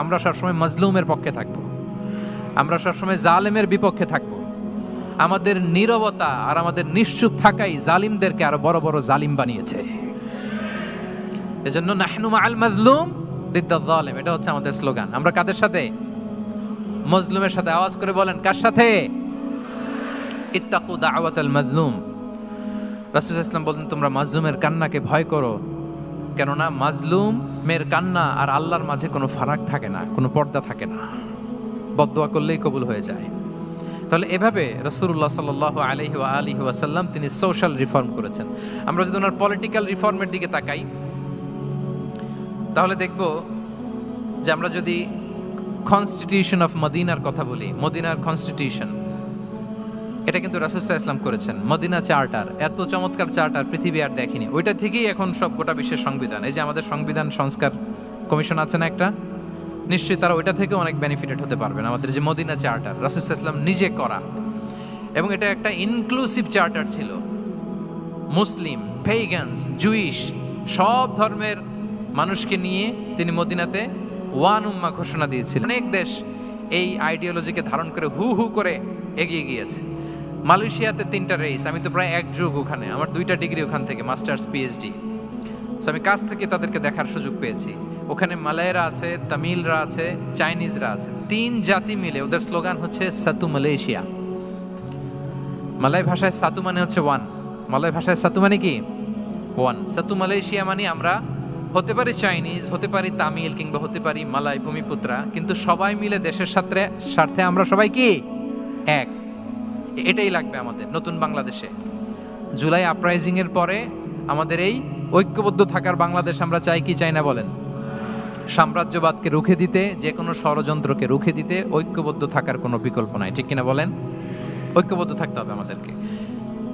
আমরা সবসময় মজলুমের পক্ষে থাকবো, আমরা সবসময় জালেমের বিপক্ষে থাকবো। আমাদের নীরবতা আর আমাদের নিশ্চুপ থাকাই জালিমদেরকে আরো বড় বড় জালিম বানিয়েছে। এজন্য নাহনু মাআল মাজলুম দিদ্দাল জালিম, এটা হচ্ছে আমাদের স্লোগান। আমরা কাদের সাথে? মজলুমের সাথে। আওয়াজ করে বলেন, কার সাথে? ইত্তাকু দাওয়াতাল মাজলুম। রাসূলুল্লাহ সাল্লাল্লাহু আলাইহি ওয়াসাল্লাম বলেন, তোমরা মাজলুমের কান্নাকে ভয় করো, কেননা মাজলুমের কান্না আর আল্লাহর মাঝে কোনো ফারাক থাকে না, কোনো পর্দা থাকে না, বদদোয়া করলেই কবুল হয়ে যায়। তাহলে এভাবে রাসূলুল্লাহ সাল্লাল্লাহু আলাইহি ওয়া আলিহি ওয়াসাল্লাম তিনি সোশ্যাল রিফর্ম করেছেন। আমরা যদি ওনার পলিটিক্যাল রিফর্মের দিকে তাকাই তাহলে দেখব যে আমরা যদি কনস্টিটিউশন অফ মদিনার কথা বলি, মদিনার কনস্টিটিউশন, এটা কিন্তু রাসূল সাল্লাল্লাহু আলাইহি ওয়াসাল্লাম করেছেন। মদিনা চার্টার, এত চমৎকার চার্টার পৃথিবী আর দেখেনি। ওইটা থেকেই এখন সব গোটা বিশ্বের সংবিধান। এই যে আমাদের সংবিধান সংস্কার কমিশন আছে না একটা, নিশ্চয়ই তারা ওইটা থেকে অনেক বেনিফিটেড হতে পারবেন। আমাদের যে মদিনা চার্টার রাসূল সাল্লাল্লাহু আলাইহি ওয়াসাল্লাম নিজে করা, এবং এটা একটা ইনক্লুসিভ চার্টার ছিল। মুসলিম, পেগানস, জুইশ সব ধর্মের মানুষকে নিয়ে তিনি মদিনাতে ওয়ান উম্মাহ ঘোষণা দিয়েছিলেন। অনেক দেশ এই আইডিওলজিকে ধারণ করে হু হু করে এগিয়ে গিয়েছে। মালয়েশিয়াতে 3টা রেস, আমি তো প্রায় 1 যুগ ওখানে, আমার 2টা ডিগ্রি ওখান থেকে, মাস্টার্স পিএইচডি। সো আমি কাছ থেকে তাদেরকে দেখার সুযোগ পেয়েছি। ওখানে মালয়েরা আছে, তামিলরা আছে, চাইনিজরা আছে, 3 জাতি মিলে ওদের স্লোগান হচ্ছে সাতু মালয়েশিয়া। মালয় ভাষায় সাতু মানে হচ্ছে ওয়ান, মালয় ভাষায় সাতু মানে কি? ওয়ান। সাতু মালয়েশিয়া মানে আমরা হতে পারি চাইনিজ, হতে পারি তামিল, কিংবা হতে পারি মালয় ভূমিপুত্রা, কিন্তু সবাই মিলে দেশের স্বার্থে আমরা সবাই কি এক। এটাই লাগবে আমাদের নতুন বাংলাদেশে। জুলাই আপরাইজিং এর পরে আমাদের এই ঐক্যবদ্ধ থাকার বাংলাদেশ আমরা চাই কি চাই না বলেন? সাম্রাজ্যবাদকে রুখে দিতে, যে কোনো ষড়যন্ত্রকে রুখে দিতে ঐক্যবদ্ধ থাকার কোনো বিকল্প নাই, ঠিক কিনা বলেন? ঐক্যবদ্ধ থাকতে হবে আমাদেরকে,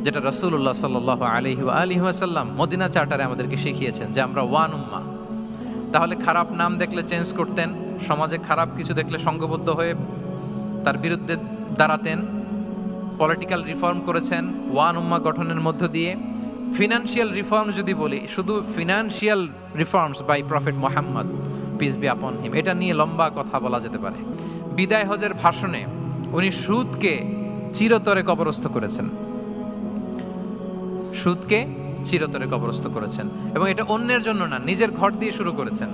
যেটা রাসূলুল্লাহ সাল্লাল্লাহু আলাইহি ওয়া আলিহি ওয়াসাল্লাম মদিনা চার্টারে আমাদেরকে শিখিয়েছেন যে আমরা ওয়ান উম্মাহ। তাহলে খারাপ নাম দেখলে চেঞ্জ করতেন, সমাজে খারাপ কিছু দেখলে সংঘবদ্ধ হয়ে তার বিরুদ্ধে দাঁড়াতেন। পলিটিক্যাল রিফর্ম করেছেন ওয়ান উম্মাহ গঠনের মধ্য দিয়ে। ফিনান্সিয়াল রিফর্ম যদি বলি, শুধু financial reforms by prophet Muhammad peace be upon him, এটা নিয়ে লম্বা কথা বলা যেতে পারে। বিদায় হজের ভাষণে উনি সুদকে চিরতরে কবরস্থ করেছেন, সুদকে চিরতরে কবরস্থ করেছেন, এবং এটা অন্যের জন্য না, নিজের ঘর দিয়ে শুরু করেছেন।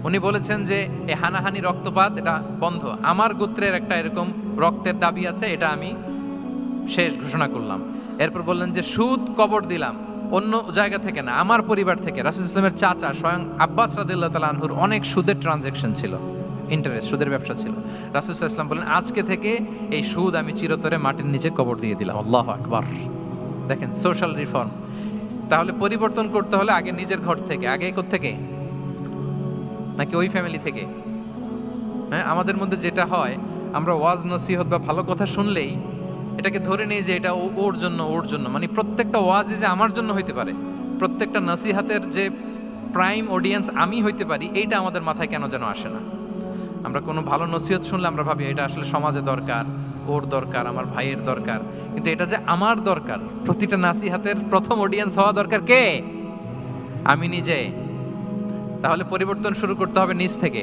উনি বলেছেন যে এই হানাহানি, রক্তপাত এটা বন্ধ, আমার গোত্রের একটা এরকম রক্তের দাবি আছে, এটা আমি শেষ ঘোষণা করলাম। এরপর বললেন যে সুদ কবর দিলাম, অন্য জায়গা থেকে না, আমার পরিবার থেকে। রাসূল ইসলামের চাচা স্বয়ং আব্বাস রাদিয়াল্লাহু তাআলা আনহুর অনেক সুদের ট্রানজ্যাকশন ছিল, ইন্টারেস্ট, সুদের ব্যবসা ছিল। রাসূল ইসলাম বলেন আজকে থেকে এই সুদ আমি চিরতরে মাটির নিচে কবর দিয়ে দিলাম। আল্লাহু আকবার। দেখেন সোশ্যাল রিফর্ম। তাহলে পরিবর্তন করতে হলে আগে নিজের ঘর থেকে, আগে কোত্থেকে? নাকি ওই ফ্যামিলি থেকে? হ্যাঁ, আমাদের মধ্যে যেটা হয়, আমরা ওয়াজ নসিহত বা ভালো কথা শুনলেই এটাকে ধরে নিই যে এটা ওর জন্য, ওর জন্য, মানে প্রত্যেকটা ওয়াজে যে আমার জন্য হইতে পারে, প্রত্যেকটা নসিহাতের যে প্রাইম অডিয়েন্স আমি হইতে পারি, এইটা আমাদের মাথায় কেন যেন আসে না। আমরা কোনো ভালো নসিহত শুনলে আমরা ভাবি এটা আসলে সমাজে দরকার, ওর দরকার, আমার ভাইয়ের দরকার, কিন্তু এটা যে আমার দরকার, প্রতিটা নাসিহাতের প্রথম অডিয়েন্স হওয়া দরকার কে? আমি নিজে। তাহলে পরিবর্তন শুরু করতে হবে নিজ থেকে।